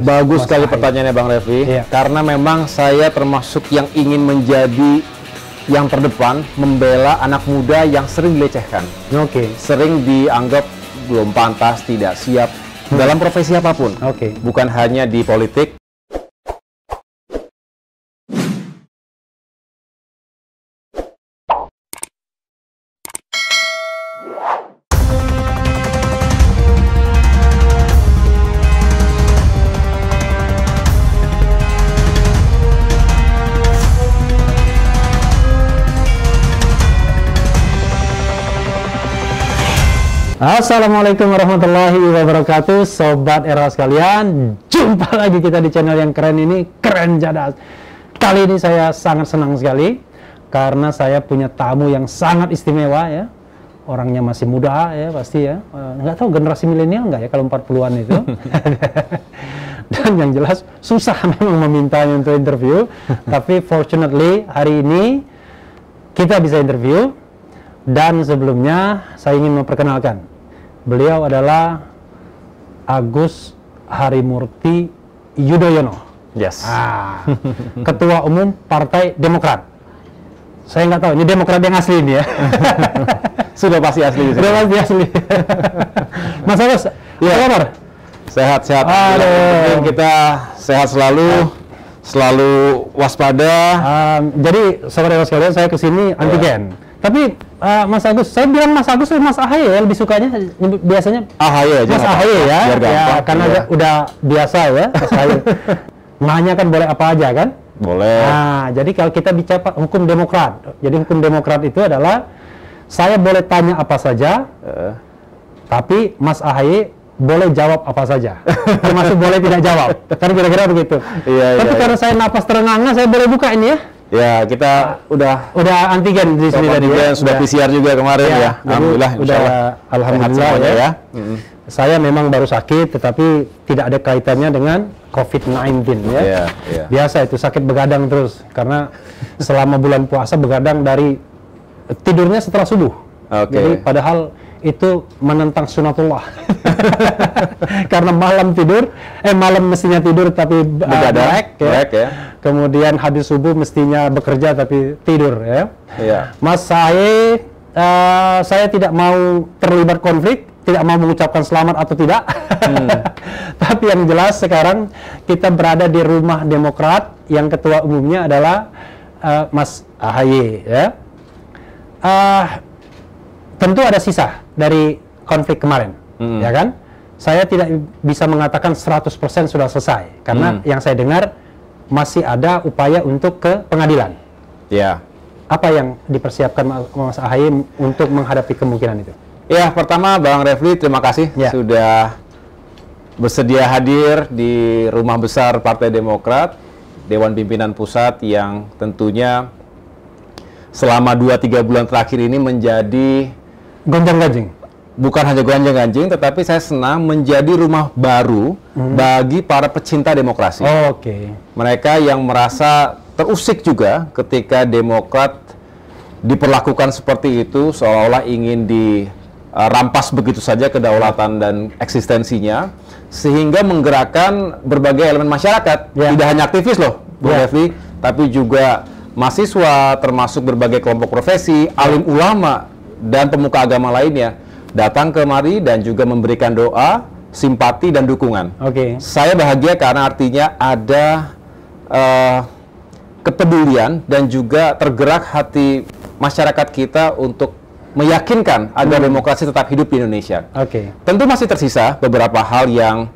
Bagus sekali pertanyaannya Bang Refli, karena memang saya termasuk yang ingin menjadi yang terdepan membela anak muda yang sering dilecehkan. Sering dianggap belum pantas, tidak siap dalam profesi apapun. Bukan hanya di politik. Assalamualaikum warahmatullahi wabarakatuh, Sobat Era sekalian. Jumpa lagi kita di channel yang keren ini, Keren Jadas. Kali ini saya sangat senang sekali karena saya punya tamu yang sangat istimewa ya. Orangnya masih muda ya pasti ya. Nggak tahu generasi milenial nggak ya kalau 40-an itu. Dan yang jelas susah memang memintanya untuk interview. Tapi fortunately hari ini kita bisa interview. Dan sebelumnya saya ingin memperkenalkan, beliau adalah Agus Harimurti Yudhoyono. Ketua Umum Partai Demokrat. Saya nggak tahu, ini Demokrat yang asli ini ya. Sudah pasti asli. Sudah pasti asli. Mas Agus, apa kabar? Sehat-sehat. Kita sehat selalu. Selalu waspada. Jadi Sobat Era sekalian, saya kesini antigen. Tapi Mas Agus, saya bilang Mas Agus atau Mas Ahaye ya, lebih sukanya biasanya Ahaye aja. Mas Ahaye ya, karena udah biasa ya Mas Ahaye. Nanya kan boleh apa aja kan? Boleh. Nah, jadi kalau kita bicara hukum demokrat, jadi hukum demokrat itu adalah saya boleh tanya apa saja, tapi Mas Ahaye boleh jawab apa saja, termasuk boleh tidak jawab. Kan kira-kira begitu. Tapi karena saya napas terengah-engah, saya boleh buka ini ya. Ya, kita udah antigen di sini tadi ya. Sudah PCR juga kemarin ya. Alhamdulillah, alhamdulillah ya. Saya memang baru sakit, tetapi tidak ada kaitannya dengan COVID-19 ya. Biasa itu sakit begadang terus, karena selama bulan puasa begadang dari tidurnya setelah subuh. Jadi padahal itu menentang sunatullah. Karena malam mestinya tidur tapi begadang ya. Kemudian habis subuh mestinya bekerja tapi tidur ya. Mas saya tidak mau terlibat konflik, tidak mau mengucapkan selamat atau tidak. Tapi yang jelas sekarang kita berada di rumah Demokrat yang ketua umumnya adalah Mas Ahaye ya. Tentu ada sisa dari konflik kemarin, ya kan? Saya tidak bisa mengatakan 100% sudah selesai, karena yang saya dengar masih ada upaya untuk ke pengadilan. Apa yang dipersiapkan Mas Ahaye untuk menghadapi kemungkinan itu? Ya, pertama Bang Refli, terima kasih sudah bersedia hadir di rumah besar Partai Demokrat, Dewan Pimpinan Pusat yang tentunya selama 2-3 bulan terakhir ini menjadi gonjang-ganjing. Bukan hanya gonjang-ganjing, tetapi saya senang menjadi rumah baru bagi para pecinta demokrasi. Mereka yang merasa terusik juga ketika Demokrat diperlakukan seperti itu, seolah-olah ingin dirampas begitu saja kedaulatan dan eksistensinya, sehingga menggerakkan berbagai elemen masyarakat. Tidak hanya aktivis loh, Bu Refli, tapi juga mahasiswa, termasuk berbagai kelompok profesi, alim ulama, dan pemuka agama lainnya datang kemari dan juga memberikan doa, simpati, dan dukungan. Saya bahagia karena artinya ada kepedulian dan juga tergerak hati masyarakat kita untuk meyakinkan agar demokrasi tetap hidup di Indonesia. Tentu masih tersisa beberapa hal yang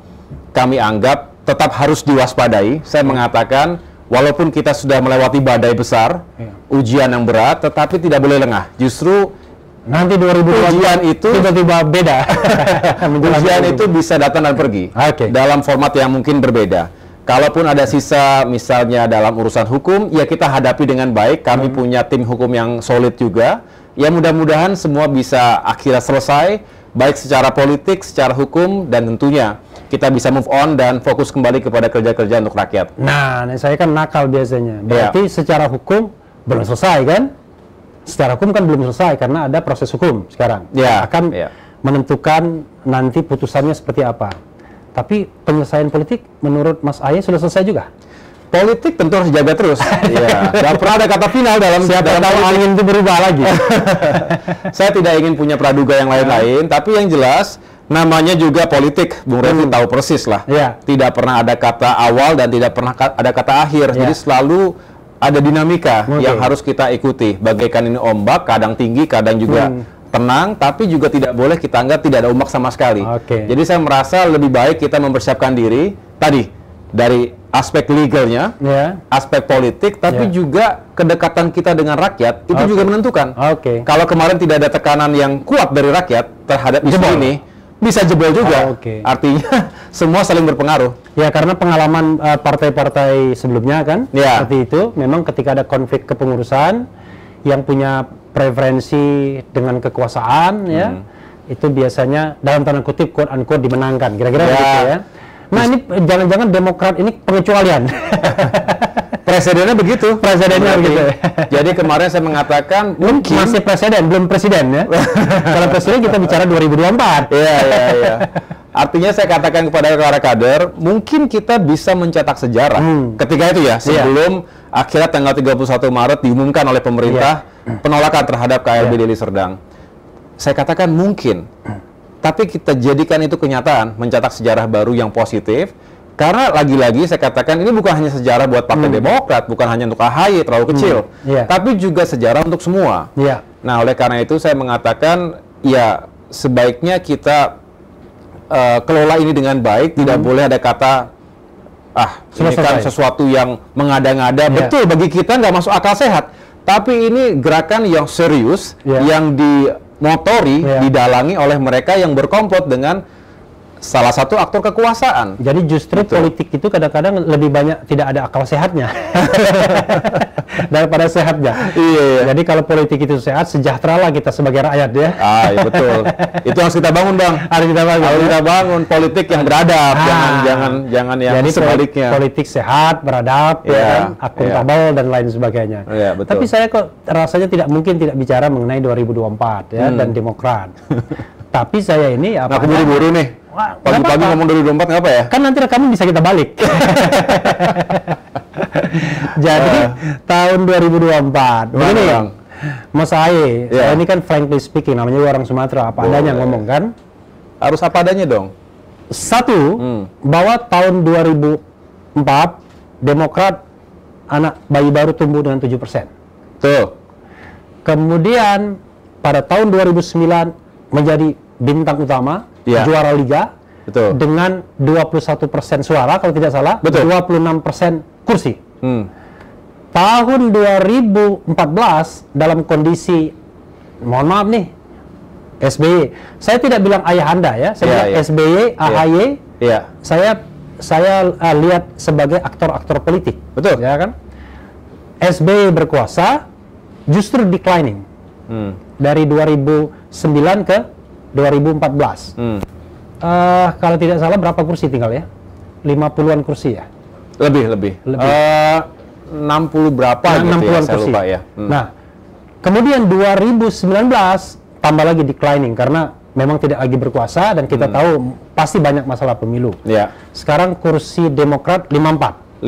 kami anggap tetap harus diwaspadai. Saya mengatakan walaupun kita sudah melewati badai besar, ujian yang berat, tetapi tidak boleh lengah. Justru nanti 2020 ujian itu tiba-tiba beda. Ujian itu bisa datang dan pergi dalam format yang mungkin berbeda. Kalaupun ada sisa misalnya dalam urusan hukum, ya kita hadapi dengan baik. Kami punya tim hukum yang solid juga. Ya mudah-mudahan semua bisa akhirnya selesai, baik secara politik, secara hukum, dan tentunya kita bisa move on dan fokus kembali kepada kerja-kerja untuk rakyat. Nah, saya kan nakal biasanya. Berarti secara hukum belum selesai kan? Secara hukum kan belum selesai karena ada proses hukum sekarang. Akan menentukan nanti putusannya seperti apa. Tapi penyelesaian politik menurut Mas Aye sudah selesai juga? Politik tentu harus dijaga terus. Iya. Gak pernah ada kata final dalam angin itu berubah lagi. Saya tidak ingin punya praduga yang lain-lain, tapi yang jelas namanya juga politik. Bung Refli tahu persis lah. Tidak pernah ada kata awal dan tidak pernah ada kata akhir. Jadi selalu ada dinamika yang harus kita ikuti. Bagaikan ini ombak, kadang tinggi, kadang juga tenang, tapi juga tidak boleh kita anggap tidak ada ombak sama sekali. Jadi saya merasa lebih baik kita mempersiapkan diri tadi dari aspek legalnya, aspek politik, tapi juga kedekatan kita dengan rakyat itu juga menentukan. Kalau kemarin tidak ada tekanan yang kuat dari rakyat terhadap isu ini, bisa jebol juga. Artinya semua saling berpengaruh. Ya, karena pengalaman partai-partai sebelumnya kan, seperti itu. Memang ketika ada konflik kepengurusan yang punya preferensi dengan kekuasaan, itu biasanya dalam tanda kutip quote unquote dimenangkan. Kira-kira begitu ya. Nah, ini jangan-jangan Demokrat ini pengecualian. Presidennya begitu. Presidennya begitu. Jadi kemarin saya mengatakan mungkin masih presiden, belum presiden ya. Kalau presiden kita bicara 2024. Iya. Artinya saya katakan kepada para kader, mungkin kita bisa mencetak sejarah. Ketika itu ya, sebelum akhirnya tanggal 31 Maret diumumkan oleh pemerintah penolakan terhadap KLB Deli Serdang. Saya katakan mungkin. Tapi kita jadikan itu kenyataan, mencetak sejarah baru yang positif. Karena lagi-lagi saya katakan ini bukan hanya sejarah buat Partai Demokrat, bukan hanya untuk AHY terlalu kecil, tapi juga sejarah untuk semua. Nah, oleh karena itu saya mengatakan ya sebaiknya kita kelola ini dengan baik, tidak boleh ada kata ini kan sesuatu yang mengada-ngada. Betul, bagi kita nggak masuk akal sehat. Tapi ini gerakan yang serius, yang dimotori, didalangi oleh mereka yang berkomplot dengan salah satu aktor kekuasaan. Jadi justru politik itu kadang-kadang lebih banyak tidak ada akal sehatnya daripada sehatnya. Iya. Jadi kalau politik itu sehat, sejahteralah kita sebagai rakyat ya. Iya betul. Itu harus kita bangun, Bang. Harus kita bangun politik yang beradab, jangan yang jadi sebaliknya. Politik sehat, beradab, akuntabel dan lain sebagainya. Iya, betul. Tapi saya kok rasanya tidak mungkin tidak bicara mengenai 2024 ya dan Demokrat. Tapi saya ini apa? Aku buru-buru nih. Pagi-pagi ngomong 2024 nggak apa ya? Kan nanti rekaman bisa kita balik. Jadi tahun 2024. Begini ya, Mas Aye, saya ini kan frankly speaking, namanya orang Sumatera, apa adanya ngomong kan? Harus apa adanya dong. Satu, bahwa tahun 2004 Demokrat anak bayi baru tumbuh dengan 7%. Tuh. Kemudian pada tahun 2009 menjadi bintang utama, juara liga, dengan 21% suara kalau tidak salah, 26% kursi. Tahun 2014 dalam kondisi, mohon maaf nih, SBY. Saya tidak bilang ayah Anda ya, saya bilang SBY, AHY. Saya lihat sebagai aktor-aktor politik. Betul. Ya kan? SBY berkuasa justru declining. Dari 2009 ke 2014. Kalau tidak salah berapa kursi tinggal ya? 50-an kursi ya? Lebih. 60 berapa 60-an saya kursi. Lupa ya. Nah, kemudian 2019 tambah lagi declining karena memang tidak lagi berkuasa dan kita tahu pasti banyak masalah pemilu. Sekarang kursi Demokrat 54.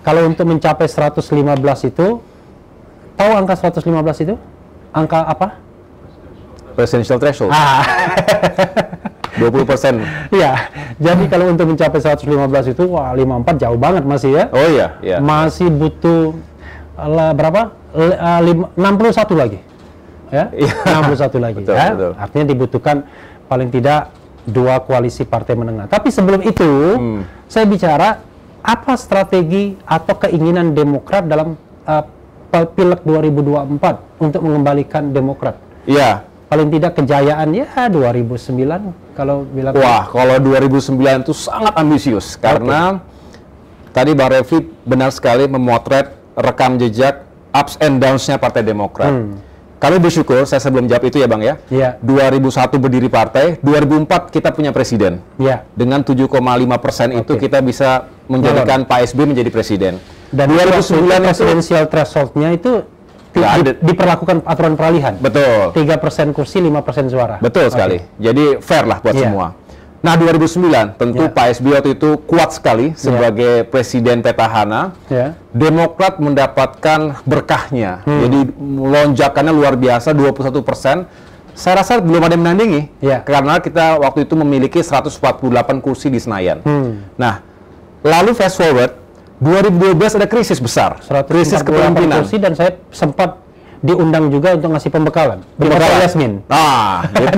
Kalau untuk mencapai 115 itu, tahu angka 115 itu? Angka apa? Presidential threshold. 20%. Iya. Jadi kalau untuk mencapai 115 itu, wah 54 jauh banget masih ya. Oh iya. Masih butuh berapa? 61 lagi. Ya? 61 lagi. Betul, ya. betul. Artinya dibutuhkan paling tidak 2 koalisi partai menengah. Tapi sebelum itu, saya bicara apa strategi atau keinginan Demokrat dalam Pileg 2024 untuk mengembalikan Demokrat. Iya. Paling tidak kejayaan ya 2009 kalau bilang. Wah, kalau 2009 itu sangat ambisius karena tadi Bang Refli benar sekali memotret rekam jejak ups and downs-nya Partai Demokrat. Kami bersyukur, saya sebelum jawab itu ya Bang ya. 2001 berdiri partai, 2004 kita punya presiden. Dengan 7,5% itu kita bisa menjadikan Pak SBY menjadi presiden. Dan 2009 presidensial threshold-nya itu diperlakukan aturan peralihan. Betul. 3% kursi, 5% suara. Betul sekali. Jadi fair lah buat semua. Nah, 2009 tentu Pak SBY waktu itu kuat sekali sebagai presiden petahana. Demokrat mendapatkan berkahnya. Jadi lonjakannya luar biasa 21%. Saya rasa belum ada yang menandingi karena kita waktu itu memiliki 148 kursi di Senayan. Nah, lalu fast forward 2012 ada krisis besar. Krisis kepemimpinan. Kursi dan saya sempat diundang juga untuk ngasih pembekalan. Pembekalan Yasmin. Ah, gitu.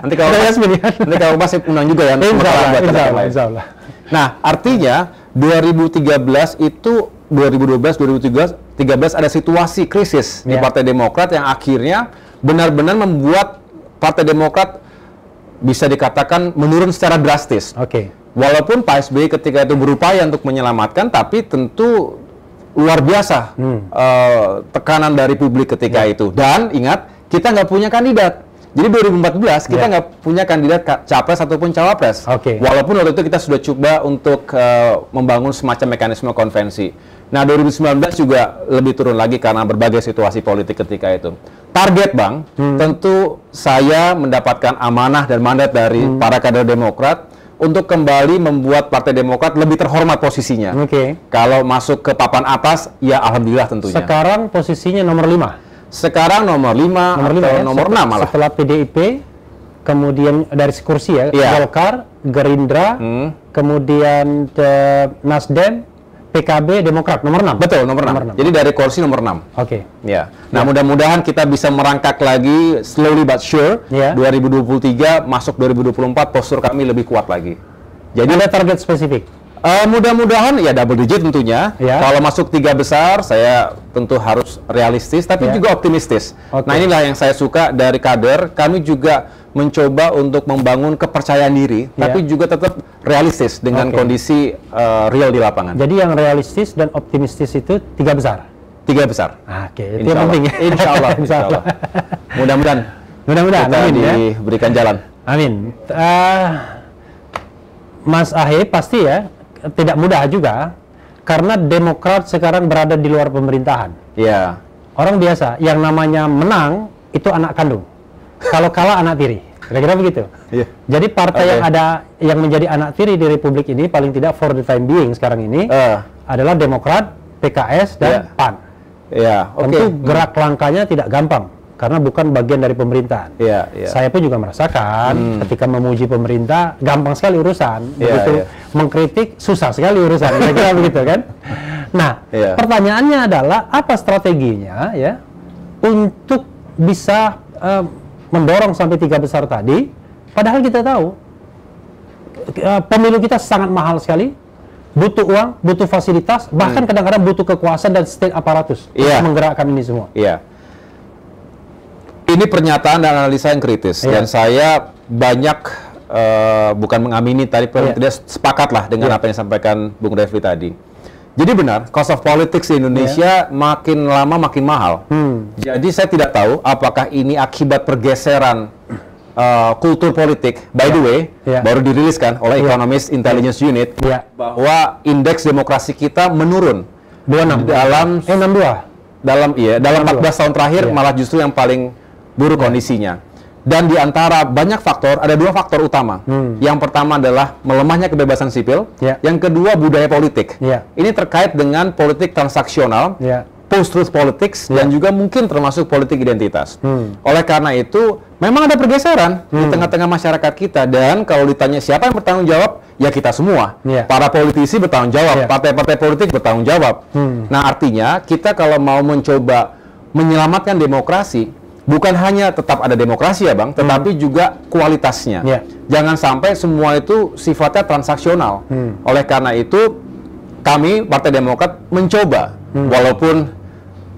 Nanti kalau Yasmin ya. Nanti kalau masih undang juga ya. Insya Allah. Nah, artinya 2013 itu 2013 ada situasi krisis di Partai Demokrat yang akhirnya benar-benar membuat Partai Demokrat bisa dikatakan menurun secara drastis. Walaupun Pak SBY ketika itu berupaya untuk menyelamatkan, tapi tentu luar biasa tekanan dari publik ketika itu. Dan ingat, kita nggak punya kandidat. Jadi 2014 kita nggak punya kandidat capres ataupun cawapres. Walaupun waktu itu kita sudah coba untuk membangun semacam mekanisme konvensi. Nah, 2019 juga lebih turun lagi karena berbagai situasi politik ketika itu. Target, Bang, tentu saya mendapatkan amanah dan mandat dari para kader Demokrat untuk kembali membuat Partai Demokrat lebih terhormat posisinya. Kalau masuk ke papan atas, ya alhamdulillah tentunya. Sekarang posisinya nomor 5. Sekarang nomor 5 atau nomor 6 malah. Setelah PDIP, kemudian dari kursi Golkar, Gerindra, kemudian Nasdem, PKB, Demokrat, nomor 6. Betul, nomor 6. Jadi dari kursi nomor 6. Ya. Nah, mudah-mudahan kita bisa merangkak lagi slowly but sure. 2023 masuk 2024 postur kami lebih kuat lagi. Jadi ada target spesifik. Mudah-mudahan ya double digit tentunya. Kalau masuk 3 besar, saya tentu harus realistis tapi juga optimistis. Nah, inilah yang saya suka dari kader. Kami juga mencoba untuk membangun kepercayaan diri, tapi juga tetap realistis dengan kondisi real di lapangan. Jadi yang realistis dan optimistis itu 3 besar? 3 besar. Itu yang penting. Insya Allah. Mudah-mudahan kita diberikan jalan. Amin. Mas Ahe pasti ya tidak mudah juga, karena Demokrat sekarang berada di luar pemerintahan. Orang biasa, yang namanya menang itu anak kandung. Kalau kalah anak tiri, kira-kira begitu. Jadi partai yang menjadi anak tiri di Republik ini paling tidak for the time being sekarang ini adalah Demokrat, PKS dan PAN. Tentu gerak langkahnya tidak gampang karena bukan bagian dari pemerintahan. Saya pun juga merasakan ketika memuji pemerintah gampang sekali urusan, begitu mengkritik susah sekali urusan, kira-kira begitu kan. Nah, pertanyaannya adalah apa strateginya ya untuk bisa mendorong sampai 3 besar tadi, padahal kita tahu pemilu kita sangat mahal sekali, butuh uang, butuh fasilitas, bahkan kadang-kadang butuh kekuasaan dan state aparatus untuk menggerakkan ini semua. Ini pernyataan dan analisa yang kritis, dan saya banyak bukan mengamini tadi, tidak sepakat lah dengan apa yang disampaikan Bung Refli tadi. Jadi benar, cost of politics di Indonesia makin lama makin mahal. Jadi saya tidak tahu apakah ini akibat pergeseran kultur politik. By the way, baru diriliskan oleh Economist Intelligence Unit bahwa indeks demokrasi kita menurun. 26 dalam 14 tahun terakhir malah justru yang paling buruk kondisinya. Dan di antara banyak faktor, ada 2 faktor utama. Yang pertama adalah melemahnya kebebasan sipil. Yang kedua, budaya politik. Ini terkait dengan politik transaksional, post-truth politics, dan juga mungkin termasuk politik identitas. Oleh karena itu, memang ada pergeseran di tengah-tengah masyarakat kita. Dan kalau ditanya siapa yang bertanggung jawab, ya kita semua. Para politisi bertanggung jawab, partai-partai politik bertanggung jawab. Nah, artinya kita kalau mau mencoba menyelamatkan demokrasi, bukan hanya tetap ada demokrasi ya Bang, tetapi juga kualitasnya. Jangan sampai semua itu sifatnya transaksional. Oleh karena itu, kami Partai Demokrat mencoba, walaupun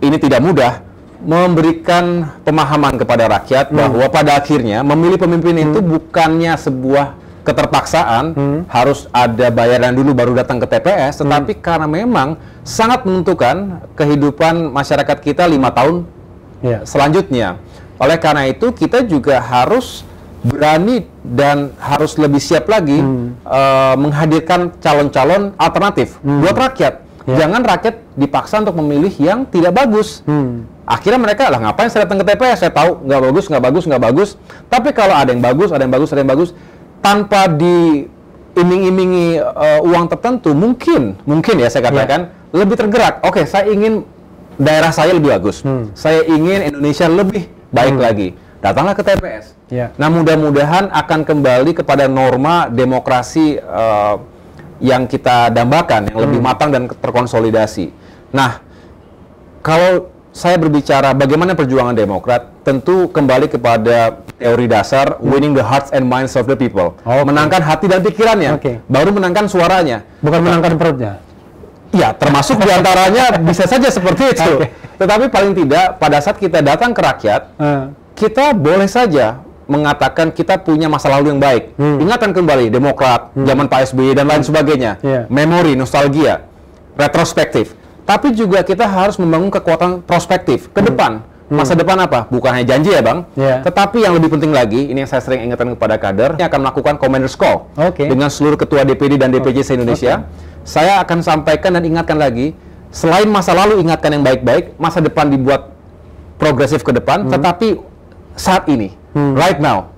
ini tidak mudah, memberikan pemahaman kepada rakyat bahwa pada akhirnya memilih pemimpin itu bukannya sebuah keterpaksaan, harus ada bayaran dulu baru datang ke TPS, tetapi karena memang sangat menentukan kehidupan masyarakat kita 5 tahun selanjutnya. Oleh karena itu kita juga harus berani dan harus lebih siap lagi menghadirkan calon-calon alternatif buat rakyat. Jangan rakyat dipaksa untuk memilih yang tidak bagus. Akhirnya mereka lah ngapain saya datang ke TPS, saya tahu nggak bagus. Tapi kalau ada yang bagus, tanpa diiming-imingi uang tertentu, mungkin ya saya katakan lebih tergerak. Oke, saya ingin daerah saya lebih bagus. Saya ingin Indonesia lebih baik lagi. Datanglah ke TPS. Nah, mudah-mudahan akan kembali kepada norma demokrasi yang kita dambakan, yang lebih matang dan terkonsolidasi. Nah, kalau saya berbicara bagaimana perjuangan Demokrat, tentu kembali kepada teori dasar winning the hearts and minds of the people. Menangkan hati dan pikirannya, baru menangkan suaranya. Bukan menangkan perutnya. Ya, termasuk diantaranya bisa saja seperti itu. Tetapi paling tidak, pada saat kita datang ke rakyat, kita boleh saja mengatakan kita punya masa lalu yang baik. Ingatan kembali Demokrat, zaman Pak SBY dan lain sebagainya. Memori, nostalgia, retrospektif. Tapi juga kita harus membangun kekuatan prospektif ke depan. Masa depan apa? Bukan hanya janji ya Bang, tetapi yang lebih penting lagi, ini yang saya sering ingatkan kepada kader, yang akan melakukan Commander's Call dengan seluruh ketua DPD dan DPJ se-Indonesia. Saya akan sampaikan dan ingatkan lagi, selain masa lalu ingatkan yang baik-baik, masa depan dibuat progresif ke depan, tetapi saat ini, right now,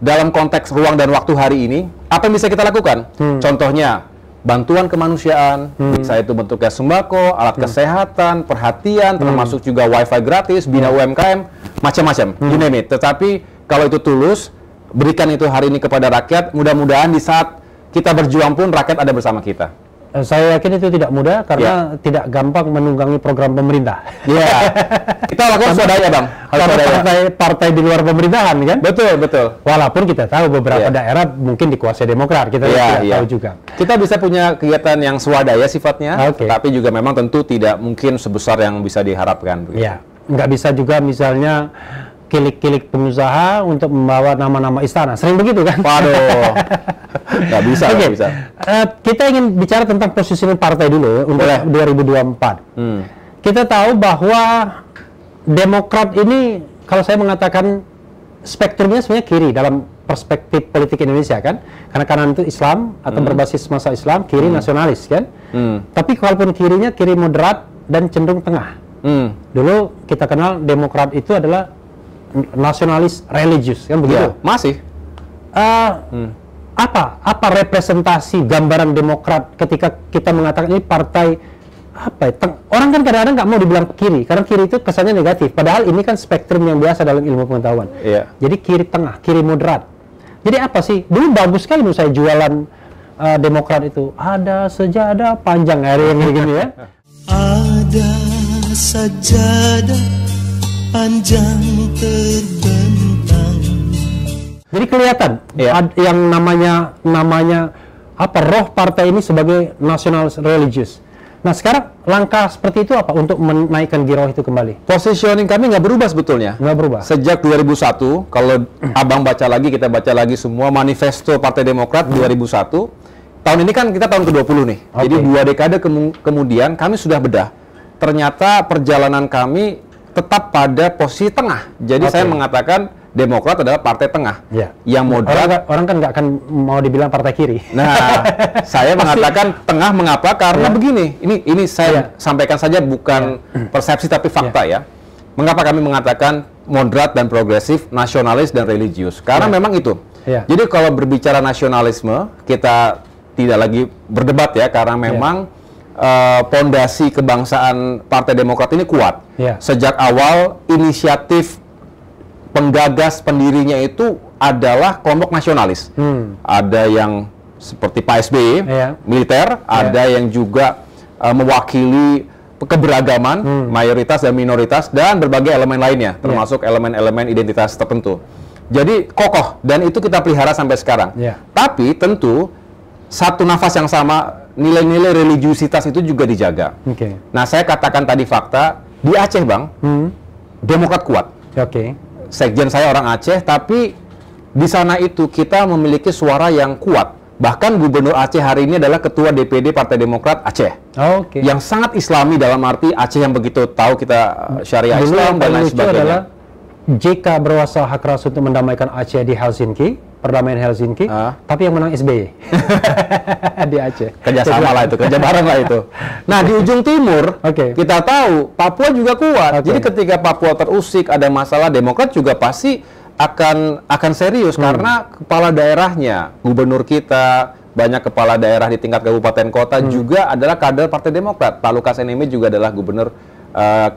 dalam konteks ruang dan waktu hari ini, apa yang bisa kita lakukan? Contohnya, bantuan kemanusiaan, bisa itu bentuknya sembako, alat kesehatan, perhatian, termasuk juga wifi gratis, bina UMKM, macam-macam, you name it. Tetapi kalau itu tulus, berikan itu hari ini kepada rakyat, mudah-mudahan di saat kita berjuang pun rakyat ada bersama kita. Saya yakin itu tidak mudah karena tidak gampang menunggangi program pemerintah. Kita lakukan swadaya Bang. Partai di luar pemerintahan kan? Betul. Walaupun kita tahu beberapa daerah mungkin dikuasai Demokrat, kita tidak tahu juga. Kita bisa punya kegiatan yang swadaya sifatnya, tapi juga memang tentu tidak mungkin sebesar yang bisa diharapkan. Nggak bisa juga misalnya kilik-kilik pengusaha untuk membawa nama-nama istana. Sering begitu kan? Waduh. Nggak bisa. Kita ingin bicara tentang positioning partai dulu untuk 2024. Kita tahu bahwa Demokrat ini, kalau saya mengatakan spektrumnya sebenarnya kiri dalam perspektif politik Indonesia kan, karena kanan itu Islam atau berbasis masa Islam, kiri nasionalis kan. Tapi kalaupun kirinya kiri moderat dan cenderung tengah. Dulu kita kenal Demokrat itu adalah nasionalis religius kan begitu. Masih. Apa representasi gambaran Demokrat ketika kita mengatakan ini partai apa ya? Orang kan kadang-kadang nggak mau dibilang kiri karena kiri itu kesannya negatif, padahal ini kan spektrum yang biasa dalam ilmu pengetahuan. Jadi kiri tengah, kiri moderat. Jadi apa sih? Dulu bagus sekali menurut saya jualan Demokrat itu, ada sejadah panjang hari yang gini ya. Ada sajadah panjang terbentang. Jadi kelihatan yang namanya apa roh partai ini sebagai nasional religius. Nah sekarang langkah seperti itu apa untuk menaikkan giroh itu kembali? Positioning kami nggak berubah sebetulnya. Nggak berubah. Sejak 2001, kalau Abang baca lagi, kita baca lagi semua manifesto Partai Demokrat 2001. Tahun ini kan kita tahun ke-20 nih. Jadi 2 dekade kemudian kami sudah bedah. Ternyata perjalanan kami tetap pada posisi tengah. Jadi saya mengatakan Demokrat adalah partai tengah, yang moderat. Orang kan nggak akan mau dibilang partai kiri. Nah, saya mengatakan tengah mengapa? Karena begini, ini saya sampaikan saja bukan persepsi tapi fakta ya. Mengapa kami mengatakan moderat dan progresif, nasionalis dan religius? Karena memang itu. Jadi kalau berbicara nasionalisme, kita tidak lagi berdebat ya, karena memang pondasi kebangsaan Partai Demokrat ini kuat. Sejak awal inisiatif penggagas pendirinya itu adalah kelompok nasionalis. Ada yang seperti Pak SBY, militer, ada yang juga mewakili keberagaman, mayoritas dan minoritas, dan berbagai elemen lainnya, termasuk elemen-elemen identitas tertentu. Jadi kokoh, dan itu kita pelihara sampai sekarang. Tapi tentu, satu nafas yang sama, nilai-nilai religiusitas itu juga dijaga. Nah, saya katakan tadi fakta, di Aceh Bang, Demokrat kuat. Sekjen saya orang Aceh, tapi di sana itu kita memiliki suara yang kuat. Bahkan Gubernur Aceh hari ini adalah Ketua DPD Partai Demokrat Aceh. Yang sangat Islami dalam arti Aceh yang begitu tahu kita syariah Islam dan lain sebagainya. JK berusaha keras untuk mendamaikan Aceh di Helsinki, perdamaian Helsinki, tapi yang menang SBY di Aceh. Kerjasama lah itu, kerja bareng lah itu. Nah di ujung timur, kita tahu Papua juga kuat. Jadi ketika Papua terusik, ada masalah, Demokrat juga pasti akan serius karena kepala daerahnya, gubernur kita, banyak kepala daerah di tingkat kabupaten kota juga adalah kader Partai Demokrat. Pak Lukas NMB juga adalah gubernur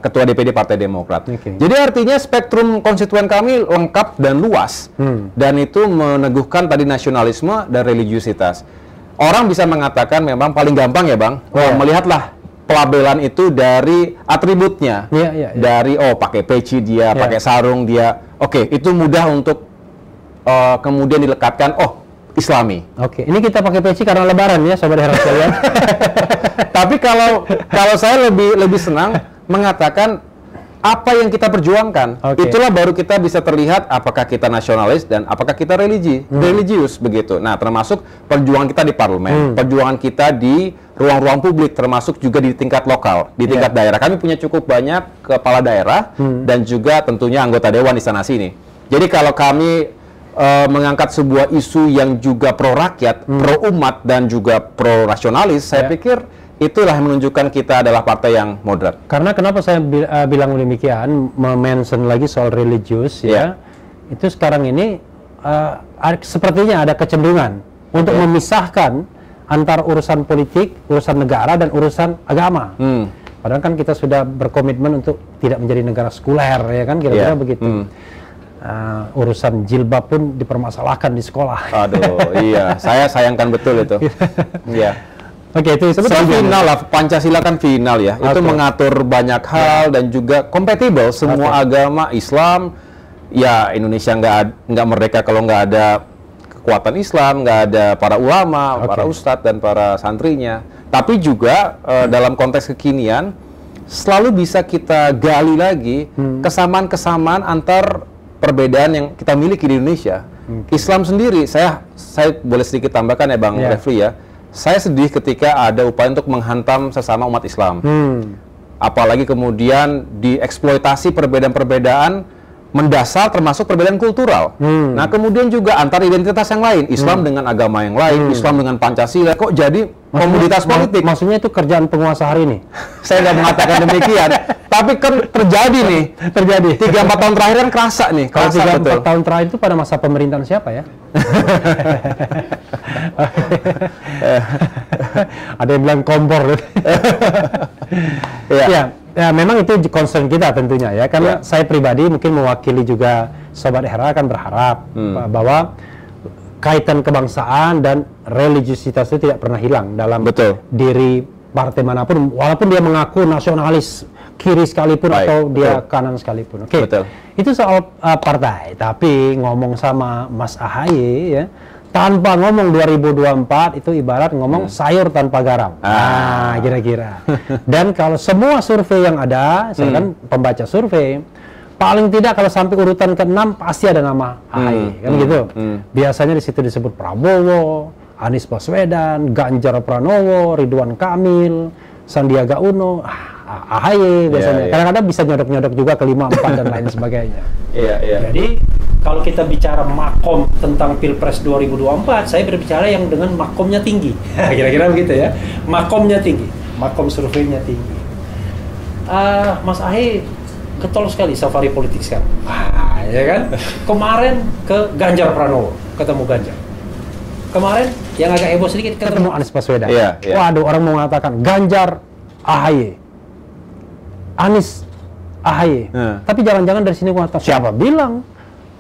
ketua DPD Partai Demokrat. Jadi artinya spektrum konstituen kami lengkap dan luas, dan itu meneguhkan tadi nasionalisme dan religiusitas. Orang bisa mengatakan memang paling gampang ya Bang, melihatlah pelabelan itu dari atributnya, dari pakai peci dia, pakai sarung dia, itu mudah untuk kemudian dilekatkan Islami. Ini kita pakai peci karena Lebaran ya, sobat Hera sekalian. Tapi kalau saya lebih senang mengatakan apa yang kita perjuangkan, itulah baru kita bisa terlihat apakah kita nasionalis dan apakah kita religius begitu. Nah, termasuk perjuangan kita di parlemen, perjuangan kita di ruang-ruang publik, termasuk juga di tingkat lokal, di tingkat daerah. Kami punya cukup banyak kepala daerah dan juga tentunya anggota dewan di sana sini. Jadi kalau kami mengangkat sebuah isu yang juga pro rakyat, pro umat dan juga pro rasionalis, saya pikir itulah yang menunjukkan kita adalah partai yang moderat. Karena kenapa saya bilang demikian, mention lagi soal religius itu sekarang ini sepertinya ada kecenderungan untuk memisahkan antara urusan politik, urusan negara dan urusan agama. Padahal kan kita sudah berkomitmen untuk tidak menjadi negara sekuler, ya kan, kira-kira begitu. Urusan jilbab pun dipermasalahkan di sekolah. Aduh, iya, saya sayangkan betul itu. Iya. Itu sebetulnya final lah, Pancasila kan final ya. Itu mengatur banyak hal dan juga kompatibel semua agama. Islam, ya Indonesia nggak merdeka kalau nggak ada kekuatan Islam, nggak ada para ulama, para ustadz dan para santrinya. Tapi juga dalam konteks kekinian selalu bisa kita gali lagi kesamaan-kesamaan antar perbedaan yang kita miliki di Indonesia. Islam sendiri, saya boleh sedikit tambahkan ya Bang Refli ya. Saya sedih ketika ada upaya untuk menghantam sesama umat Islam. Apalagi kemudian dieksploitasi perbedaan-perbedaan mendasar termasuk perbedaan kultural. Nah, kemudian juga antar identitas yang lain, Islam dengan agama yang lain, Islam dengan Pancasila, kok jadi komoditas politik. Maksudnya itu kerjaan penguasa hari ini? Saya nggak mengatakan demikian, tapi kan terjadi nih. 3-4 tahun terakhir kan kerasa nih. Kalau 3-4 tahun terakhir itu pada masa pemerintahan siapa ya? Ada yang bilang kompor. Ya, memang itu concern kita tentunya ya, karena saya pribadi mungkin mewakili juga Sobat Hera akan berharap bahwa kaitan kebangsaan dan religiusitas itu tidak pernah hilang dalam diri partai manapun, walaupun dia mengaku nasionalis kiri sekalipun atau dia kanan sekalipun. Itu soal partai. Tapi ngomong sama Mas AHY ya, tanpa ngomong 2024 itu ibarat ngomong sayur tanpa garam. Nah, kira-kira. Dan kalau semua survei yang ada, saya kan pembaca survei, paling tidak kalau sampai urutan ke-6 pasti ada nama AHY, kan gitu. Biasanya di situ disebut Prabowo, Anies Baswedan, Ganjar Pranowo, Ridwan Kamil, Sandiaga Uno, AHY biasanya. Kadang-kadang bisa nyodok-nyodok juga ke 5, 4 dan lain sebagainya. Jadi kalau kita bicara makom tentang Pilpres 2024, saya berbicara yang dengan makomnya tinggi. Kira-kira begitu ya. Makomnya tinggi, makom surveinya tinggi. Mas AHY getol sekali safari politik sekarang. Ya kan? Kemarin ke Ganjar Pranowo, ketemu Ganjar. Kemarin yang agak heboh sedikit ketemu Anies Baswedan. Waduh, orang mau mengatakan Ganjar AHY, Anies AHY. Tapi jangan-jangan dari sini mengatakan siapa bilang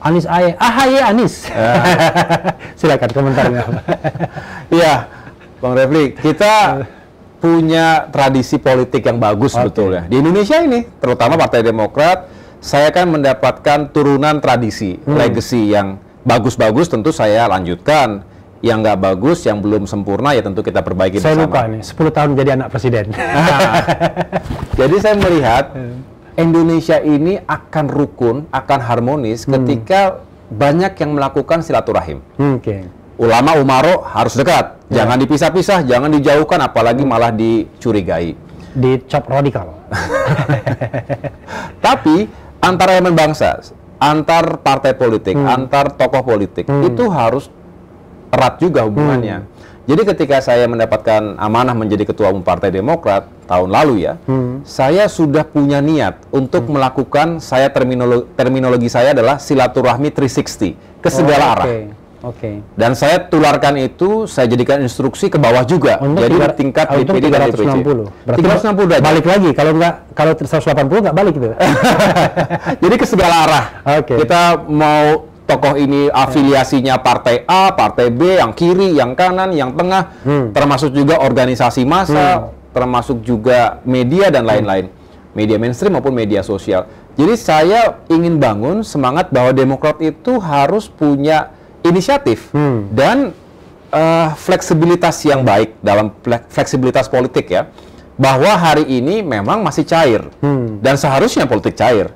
Anies AHY Anies. Silakan komentarnya. Iya, Bang Refli, kita punya tradisi politik yang bagus betul ya. Di Indonesia ini, terutama Partai Demokrat, saya kan mendapatkan turunan tradisi, legacy yang bagus-bagus tentu saya lanjutkan. Yang nggak bagus, yang belum sempurna ya tentu kita perbaiki bersama. Saya lupa nih, 10 tahun jadi anak presiden. Jadi saya melihat Indonesia ini akan rukun, akan harmonis ketika banyak yang melakukan silaturahim. Ulama umaro harus dekat, jangan dipisah-pisah, jangan dijauhkan, apalagi malah dicurigai. Dicap radikal. Tapi antar elemen bangsa, antar partai politik, antar tokoh politik itu harus erat juga hubungannya. Jadi ketika saya mendapatkan amanah menjadi ketua umum Partai Demokrat tahun lalu ya, saya sudah punya niat untuk melakukan, terminologi saya adalah silaturahmi 360 ke segala arah. Dan saya tularkan itu, saya jadikan instruksi ke bawah juga. Untuk jadi di tingkat DPD dan DPC. 360 derajat. Balik lagi, kalau 180 nggak balik gitu. Jadi ke segala arah. Kita mau tokoh ini afiliasinya partai A, partai B, yang kiri, yang kanan, yang tengah, termasuk juga organisasi massa, termasuk juga media dan lain-lain. Media mainstream maupun media sosial. Jadi saya ingin bangun semangat bahwa Demokrat itu harus punya inisiatif dan fleksibilitas yang baik dalam fleksibilitas politik ya. Bahwa hari ini memang masih cair dan seharusnya politik cair.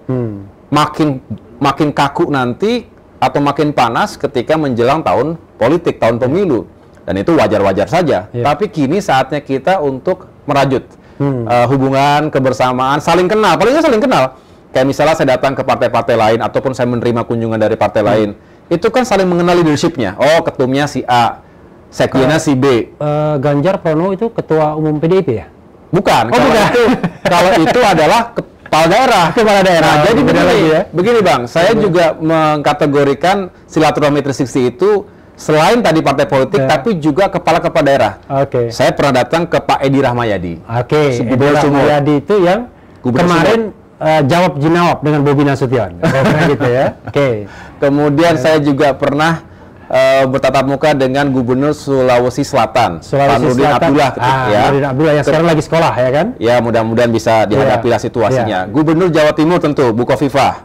Makin kaku nanti atau makin panas ketika menjelang tahun politik, tahun pemilu. Dan itu wajar-wajar saja. Tapi kini saatnya kita untuk merajut hubungan, kebersamaan, saling kenal. Palingnya saling kenal. Kayak misalnya saya datang ke partai-partai lain, ataupun saya menerima kunjungan dari partai lain. Itu kan saling mengenal leadership-nya. Oh, ketumnya si A, sekjennya si B. Ganjar Pranowo itu ketua umum PDIP ya? Bukan. Kalau itu adalah kepala daerah. Nah, jadi begini Bang, saya juga mengkategorikan silaturahmi 360 itu selain tadi partai politik, tapi juga kepala-kepala daerah. Saya pernah datang ke Pak Edi Rahmayadi. Edi Rahmayadi itu yang kemarin jawab jinawab dengan Bobi Nasution. Gitu ya. Kemudian saya juga pernah bertatap muka dengan Gubernur Sulawesi Selatan, Pak Nurdin Abdullah, Nurdin Abdullah yang sekarang lagi sekolah ya kan? Ya, mudah-mudahan bisa dihadapi situasinya. Gubernur Jawa Timur tentu Bu Khofifah.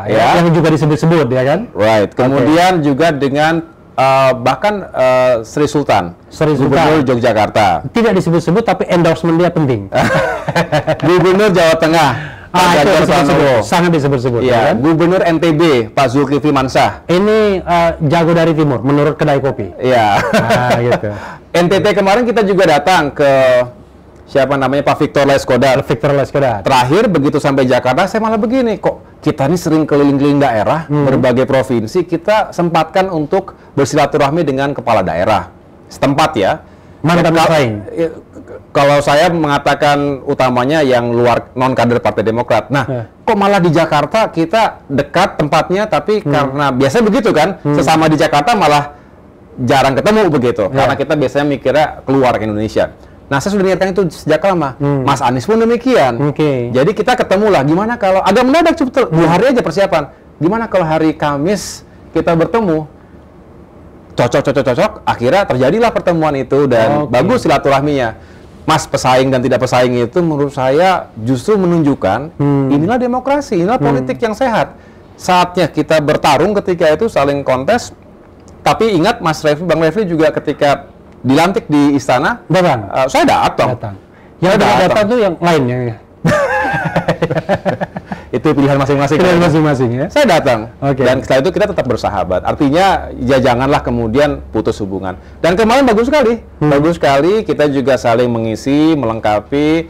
Yang juga disebut-sebut ya kan? Kemudian juga dengan bahkan Sri Sultan, Gubernur Yogyakarta. Tidak disebut-sebut tapi endorsement dia penting. Gubernur Jawa Tengah, sangat disebut-sebut. Ya, kan? Gubernur NTB Pak Zulkifli Mansah. Ini jago dari timur menurut kedai kopi. Iya. Gitu. NTT kemarin kita juga datang ke siapa namanya Pak Victor Laiskodat. Terakhir begitu sampai Jakarta saya malah begini, kok kita ini sering keliling-keliling daerah, berbagai provinsi, kita sempatkan untuk bersilaturahmi dengan kepala daerah setempat ya. Mantan bersaing. Kalau saya mengatakan utamanya yang luar non-kader Partai Demokrat. Nah, kok malah di Jakarta kita dekat tempatnya, tapi karena biasanya begitu kan, sesama di Jakarta malah jarang ketemu begitu. Karena kita biasanya mikirnya keluar ke Indonesia. Nah, saya sudah niatkan itu sejak lama. Mas Anies pun demikian. Jadi kita ketemu lah, gimana kalau agak mendadak, cuma 2 hari aja persiapan. Gimana kalau hari Kamis kita bertemu? Cocok. Akhirnya terjadilah pertemuan itu dan bagus silaturahminya. Mas pesaing dan tidak pesaing itu menurut saya justru menunjukkan inilah demokrasi, inilah politik yang sehat. Saatnya kita bertarung ketika itu saling kontes. Tapi ingat Mas Refli, Bang Refli juga ketika dilantik di istana, saya datang. Yang datang tuh yang lainnya. Itu pilihan masing-masing. Ya. Saya datang. Dan setelah itu kita tetap bersahabat. Artinya ya janganlah kemudian putus hubungan. Dan kemarin bagus sekali. Bagus sekali kita juga saling mengisi, melengkapi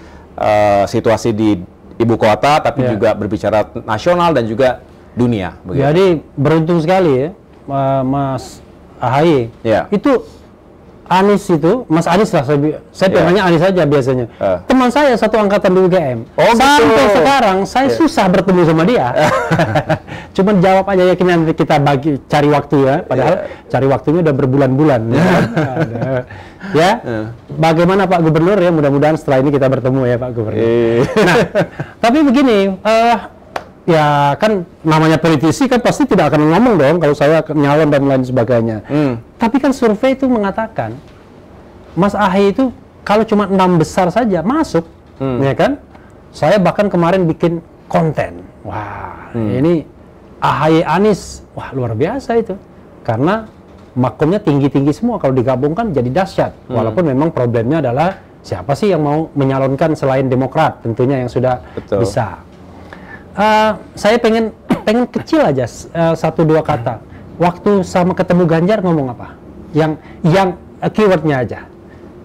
situasi di ibu kota, tapi juga berbicara nasional dan juga dunia. Begitu. Jadi beruntung sekali ya, Mas AHY. Itu Anies itu, Mas Anies lah, saya namanya Anies saja biasanya. Teman saya satu angkatan di UGM. Sampai sekarang saya susah bertemu sama dia. Cuman jawab aja ya, nanti kita cari waktu ya. Padahal cari waktunya udah berbulan-bulan. Bagaimana Pak Gubernur ya? Mudah-mudahan setelah ini kita bertemu ya Pak Gubernur. Nah, tapi begini. Ya kan namanya politisi kan pasti tidak akan ngomong dong kalau saya nyalon dan lain sebagainya. Tapi kan survei itu mengatakan Mas AHY itu kalau cuma 6 besar saja masuk, ya kan? Saya bahkan kemarin bikin konten. Wah, ini AHY Anies, wah luar biasa itu. Karena makomnya tinggi-tinggi semua, kalau digabungkan jadi dahsyat. Walaupun memang problemnya adalah siapa sih yang mau menyalonkan selain Demokrat tentunya yang sudah bisa. Saya pengen kecil aja 1-2 kata. Waktu sama ketemu Ganjar ngomong apa? Yang keywordnya aja.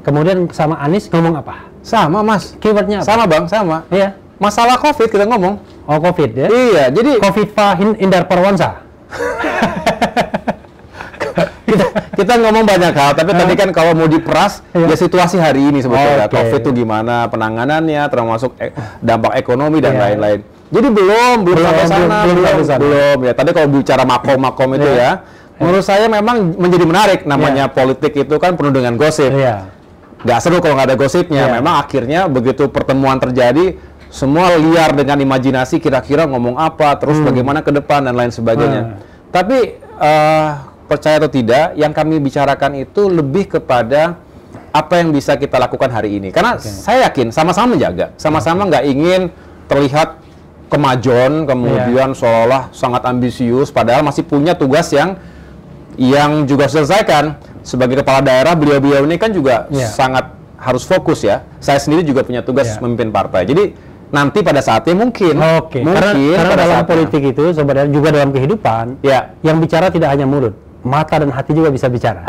Kemudian sama Anies ngomong apa? Sama Mas. Keywordnya apa? Sama Bang, sama. Iya. Masalah COVID kita ngomong. Oh COVID ya? Iya, jadi Khofifah Indar Parawansa. kita ngomong banyak hal, tapi tadi kan kalau mau diperas, ya situasi hari ini sebetulnya. COVID itu gimana penanganannya, termasuk dampak ekonomi dan lain-lain. Jadi belum sampai sana, belum ya. Tadi kalau bicara makom itu ya, menurut saya memang menjadi menarik. Namanya politik itu kan penuh dengan gosip. Nggak seru kalau nggak ada gosipnya. Memang akhirnya begitu pertemuan terjadi, semua liar dengan imajinasi kira-kira ngomong apa, terus bagaimana ke depan dan lain sebagainya. Tapi percaya atau tidak, yang kami bicarakan itu lebih kepada apa yang bisa kita lakukan hari ini. Karena saya yakin sama-sama menjaga, sama-sama nggak ingin terlihat kemajuan, kemudian seolah-olah sangat ambisius, padahal masih punya tugas yang juga selesaikan. Sebagai kepala daerah, beliau-beliau ini kan juga sangat harus fokus ya. Saya sendiri juga punya tugas memimpin partai. Jadi nanti pada saatnya mungkin karena dalam politik itu sebenarnya juga dalam kehidupan, yang bicara tidak hanya mulut, mata dan hati juga bisa bicara.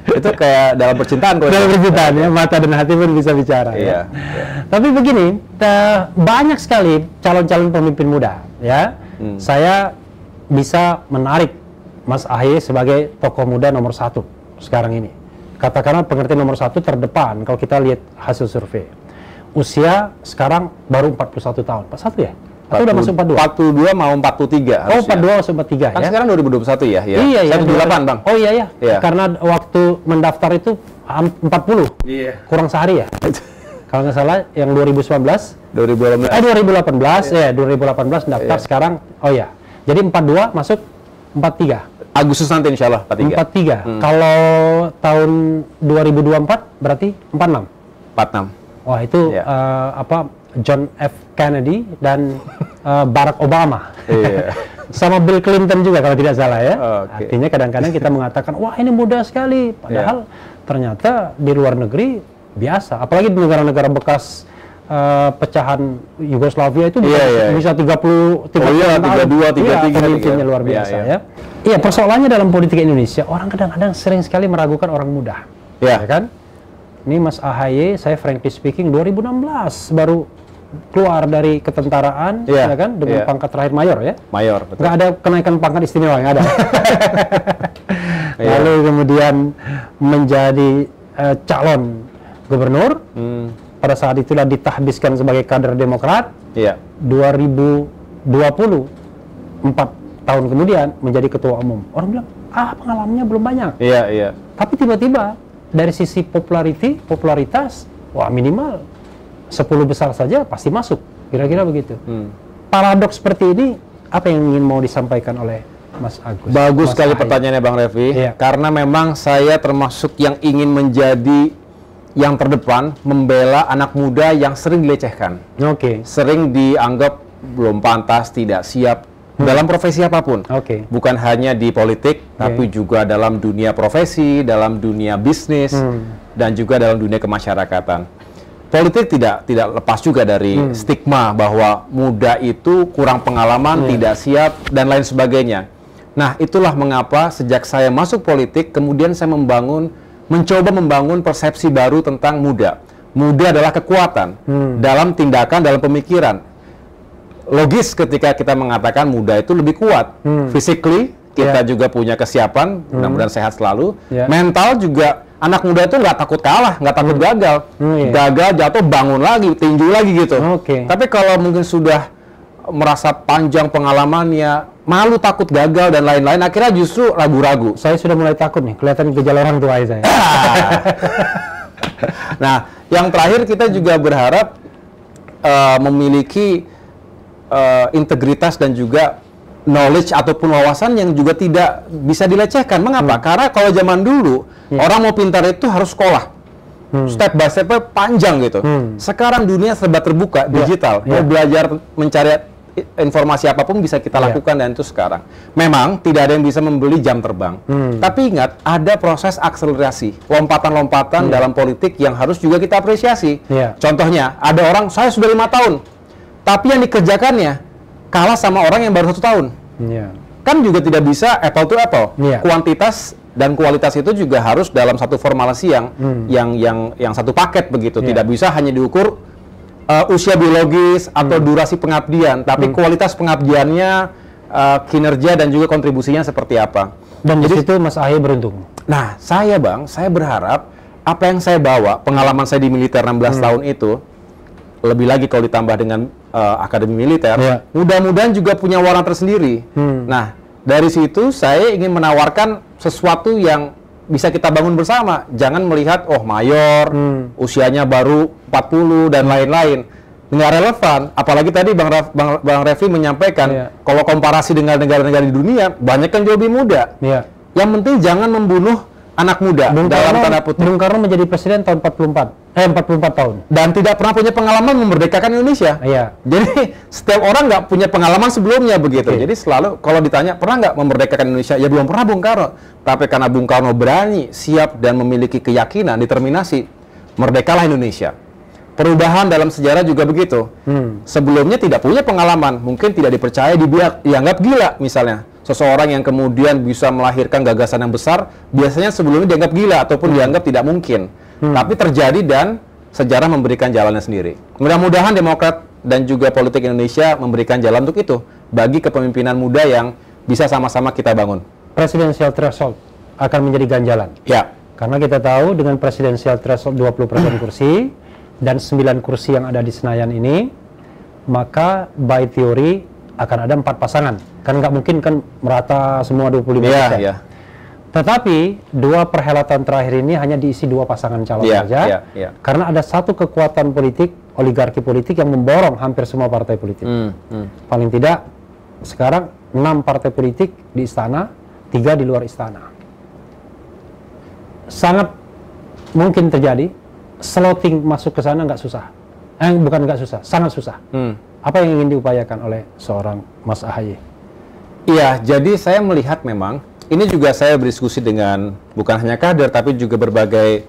Itu kayak dalam percintaan. Dalam percintaan ya, mata dan hati pun bisa bicara. Tapi begini, banyak sekali calon-calon pemimpin muda ya. Saya bisa menarik Mas AHY sebagai tokoh muda nomor 1 sekarang ini. Katakanlah pengertian nomor 1 terdepan kalau kita lihat hasil survei. Usia sekarang baru 41 tahun. 41 ya? Atau udah masuk 42 mau 43 harusnya. 42 masuk 43 kan ya? Sekarang 2021 ya? Iya, saya 78 Bang. Oh iya. Karena waktu mendaftar itu 40. Kurang sehari ya? Kalau nggak salah yang 2018 ya 2018 daftar sekarang. Oh ya. Jadi 42 masuk 43. Agustus nanti insya Allah 43. Kalau tahun 2024 berarti 46. Wah itu John F. Kennedy dan Barack Obama. Sama Bill Clinton juga kalau tidak salah ya. Artinya kadang-kadang kita mengatakan wah ini muda sekali, padahal ternyata di luar negeri biasa. Apalagi di negara-negara bekas pecahan Yugoslavia itu bisa 32, 33 pemimpinnya luar biasa ya. Iya, persoalannya dalam politik Indonesia orang kadang-kadang sering sekali meragukan orang muda. Ya kan? Ini Mas AHY, saya frankly speaking 2016 baru keluar dari ketentaraan, ya kan, dengan pangkat terakhir mayor ya. Mayor, betul. Nggak ada kenaikan pangkat istimewa, nggak ada. Lalu kemudian menjadi calon gubernur. Pada saat itulah ditahbiskan sebagai kader Demokrat. 2020, 4 tahun kemudian menjadi ketua umum. Orang bilang, pengalamannya belum banyak. Tapi tiba-tiba dari sisi popularitas, wah minimal 10 besar saja pasti masuk. Kira-kira begitu. Paradoks seperti ini, apa yang ingin mau disampaikan oleh Mas Agus? Bagus sekali pertanyaannya Bang Refy. Karena memang saya termasuk yang ingin menjadi yang terdepan, membela anak muda yang sering dilecehkan. Sering dianggap belum pantas, tidak siap dalam profesi apapun. Bukan hanya di politik, tapi juga dalam dunia profesi, dalam dunia bisnis, dan juga dalam dunia kemasyarakatan. Politik tidak lepas juga dari stigma bahwa muda itu kurang pengalaman, tidak siap, dan lain sebagainya. Nah, itulah mengapa sejak saya masuk politik, kemudian saya mencoba membangun persepsi baru tentang muda. Muda adalah kekuatan dalam tindakan, dalam pemikiran. Logis ketika kita mengatakan muda itu lebih kuat. Physically, kita juga punya kesiapan, mudah-mudahan sehat selalu. Mental juga, anak muda itu nggak takut kalah, nggak takut gagal. Gagal, jatuh, bangun lagi, tinju lagi gitu. Tapi kalau mungkin sudah merasa panjang pengalamannya, malu, takut gagal, dan lain-lain, akhirnya justru ragu-ragu. Saya sudah mulai takut nih, kelihatan gejala orang tua saya. Nah, yang terakhir kita juga berharap memiliki integritas dan juga knowledge ataupun wawasan yang juga tidak bisa dilecehkan. Mengapa? Karena kalau zaman dulu, orang mau pintar itu harus sekolah. Step by step panjang gitu. Sekarang dunia serba terbuka, digital. Mau belajar mencari informasi apapun bisa kita lakukan, dan itu sekarang. Memang tidak ada yang bisa membeli jam terbang. Tapi ingat, ada proses akselerasi, lompatan-lompatan dalam politik yang harus juga kita apresiasi. Contohnya, ada orang, saya sudah 5 tahun, tapi yang dikerjakannya kalah sama orang yang baru 1 tahun. Kan juga tidak bisa apple to apple. Kuantitas dan kualitas itu juga harus dalam satu formulasi yang satu paket begitu. Tidak bisa hanya diukur usia biologis atau durasi pengabdian, tapi kualitas pengabdiannya, kinerja dan juga kontribusinya seperti apa. Dan di situ Mas Ahy beruntung. Nah, saya berharap apa yang saya bawa, pengalaman saya di militer 16 tahun itu, lebih lagi kalau ditambah dengan akademi militer, mudah-mudahan juga punya warna tersendiri. Nah, dari situ saya ingin menawarkan sesuatu yang bisa kita bangun bersama. Jangan melihat, oh mayor, usianya baru 40 dan lain-lain. Nggak relevan. Apalagi tadi Bang Refli menyampaikan, kalau komparasi dengan negara-negara di dunia, banyak yang jauh lebih muda. Yang penting jangan membunuh anak muda dalam tanda kutip. Bung Karno menjadi presiden tahun 44 tahun. Dan tidak pernah punya pengalaman memerdekakan Indonesia. Jadi setiap orang nggak punya pengalaman sebelumnya begitu. Jadi selalu kalau ditanya pernah nggak memerdekakan Indonesia, ya belum pernah Bung Karno. Tapi karena Bung Karno berani, siap dan memiliki keyakinan, determinasi, merdekalah Indonesia. Perubahan dalam sejarah juga begitu. Sebelumnya tidak punya pengalaman, mungkin tidak dipercaya, dianggap gila misalnya. Seseorang yang kemudian bisa melahirkan gagasan yang besar, biasanya sebelumnya dianggap gila ataupun dianggap tidak mungkin. Tapi terjadi dan sejarah memberikan jalannya sendiri. Mudah-mudahan Demokrat dan juga politik Indonesia memberikan jalan untuk itu bagi kepemimpinan muda yang bisa sama-sama kita bangun. Presidensial threshold akan menjadi ganjalan. Karena kita tahu dengan presidensial threshold 20% kursi dan 9 kursi yang ada di Senayan ini, maka by theory akan ada 4 pasangan. Kan nggak mungkin kan merata semua 25%. Tetapi 2 perhelatan terakhir ini hanya diisi 2 pasangan calon saja. Karena ada satu kekuatan politik, oligarki politik yang memborong hampir semua partai politik. Paling tidak sekarang 6 partai politik di istana, 3 di luar istana. Sangat mungkin terjadi. Slotting masuk ke sana nggak susah. Bukan nggak susah, sangat susah. Apa yang ingin diupayakan oleh seorang Mas Ahy? Iya, jadi saya melihat memang, ini juga saya berdiskusi dengan bukan hanya kader, tapi juga berbagai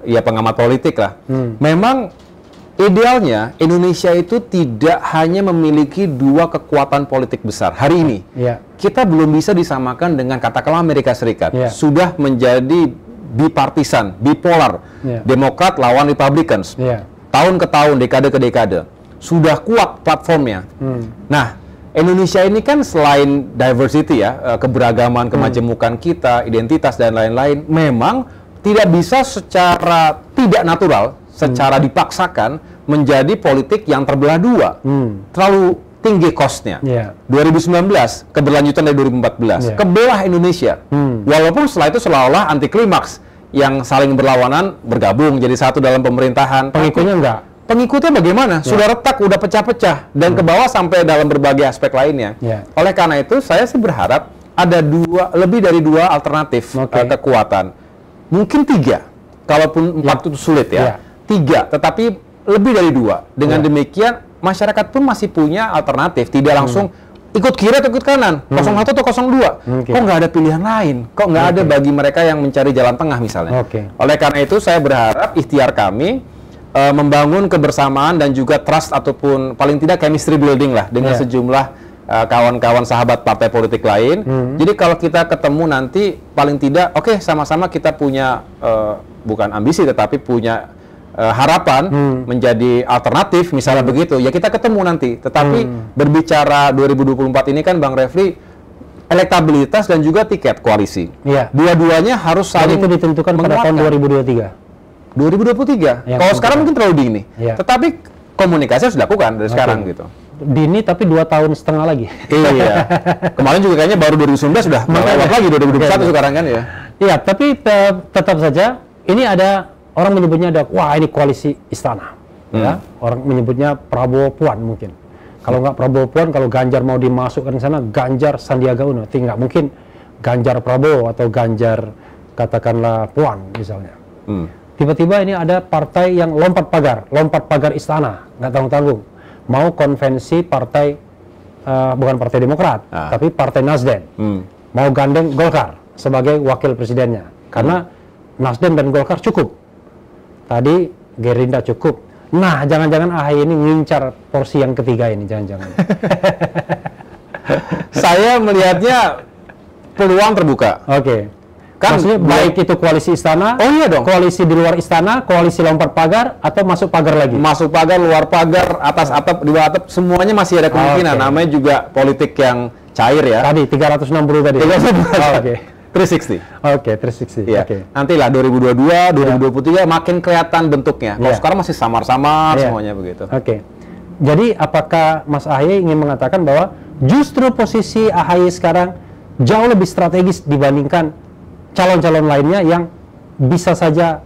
pengamat politik lah. Memang idealnya Indonesia itu tidak hanya memiliki 2 kekuatan politik besar. Hari ini, kita belum bisa disamakan dengan katakanlah Amerika Serikat. Sudah menjadi bipartisan, bipolar. Demokrat lawan Republicans. Tahun ke tahun, dekade ke dekade. Sudah kuat platformnya. Nah, Indonesia ini kan selain diversity keberagaman, kemajemukan kita, identitas dan lain-lain, memang tidak bisa secara tidak natural, secara dipaksakan menjadi politik yang terbelah 2. Terlalu tinggi cost-nya. 2019, keberlanjutan dari 2014, kebelah Indonesia. Walaupun setelah itu seolah-olah anti klimaks, yang saling berlawanan bergabung jadi satu dalam pemerintahan. Pengikutnya enggak? Pengikutnya bagaimana? Sudah retak, udah pecah-pecah, dan ke bawah sampai dalam berbagai aspek lainnya. Oleh karena itu, saya sih berharap ada lebih dari 2 alternatif kekuatan. Mungkin 3, kalaupun 4 itu sulit 3, tetapi lebih dari 2. Dengan demikian, masyarakat pun masih punya alternatif, tidak langsung ikut kiri atau ikut kanan, 01 atau 02. Kok nggak ada pilihan lain? Kok nggak ada bagi mereka yang mencari jalan tengah misalnya? Oleh karena itu, saya berharap ikhtiar kami membangun kebersamaan dan juga trust ataupun paling tidak chemistry building lah dengan sejumlah kawan-kawan sahabat partai politik lain. Jadi kalau kita ketemu nanti paling tidak sama-sama kita punya bukan ambisi tetapi punya harapan menjadi alternatif misalnya begitu. Ya kita ketemu nanti. Tetapi berbicara 2024 ini kan Bang Refli elektabilitas dan juga tiket koalisi. Dua-duanya harus saling itu ditentukan pada tahun 2023. 2023. Kalau sekarang mungkin terlalu dini. Tetapi komunikasi harus dilakukan dari sekarang gitu. Dini tapi 2,5 tahun lagi. Kemarin juga kayaknya baru 2019 sudah lewat lagi 2021 sekarang kan ya. Iya, tapi tetap saja ini ada orang menyebutnya wah ini koalisi istana. Orang menyebutnya Prabowo Puan mungkin. Kalau nggak Prabowo Puan, kalau Ganjar mau dimasukkan ke sana, Ganjar Sandiaga Uno. Nggak mungkin Ganjar Prabowo atau Ganjar katakanlah Puan misalnya. Tiba-tiba ini ada partai yang lompat pagar istana, nggak tanggung-tanggung. Mau konvensi partai, bukan partai Demokrat, tapi partai Nasdem. Mau gandeng Golkar sebagai wakil presidennya. Karena Nasdem dan Golkar cukup. Tadi Gerindra cukup. Nah, jangan-jangan AHY ini ngincar porsi yang ketiga ini, jangan-jangan. Saya melihatnya peluang terbuka. Kan maksudnya baik itu koalisi istana, koalisi di luar istana, koalisi lompat pagar, atau masuk pagar lagi? Masuk pagar, luar pagar, atas atap, di bawah atap, semuanya masih ada kemungkinan. Namanya juga politik yang cair ya. Tadi 360 tadi. 360. Oke, 360. Ya. Nantilah 2022, 2023 makin kelihatan bentuknya. Kalau sekarang masih samar-samar semuanya begitu. Jadi apakah Mas AHY ingin mengatakan bahwa justru posisi AHY sekarang jauh lebih strategis dibandingkan calon-calon lainnya yang bisa saja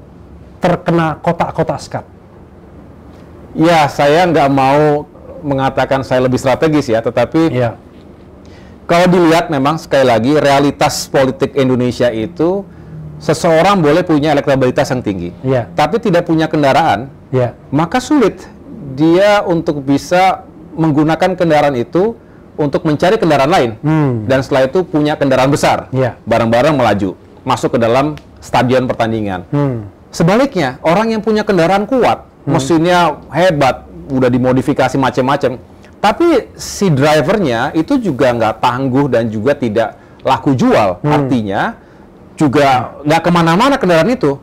terkena kotak-kotak skat? Ya, saya nggak mau mengatakan saya lebih strategis ya, tetapi kalau dilihat memang sekali lagi realitas politik Indonesia itu seseorang boleh punya elektabilitas yang tinggi, tapi tidak punya kendaraan, maka sulit dia untuk bisa menggunakan kendaraan itu untuk mencari kendaraan lain, dan setelah itu punya kendaraan besar, bareng-bareng melaju masuk ke dalam stadion pertandingan. Sebaliknya, orang yang punya kendaraan kuat, mesinnya hebat, udah dimodifikasi macam-macam, tapi si drivernya itu juga nggak tangguh dan juga tidak laku jual. Artinya juga nggak kemana-mana kendaraan itu.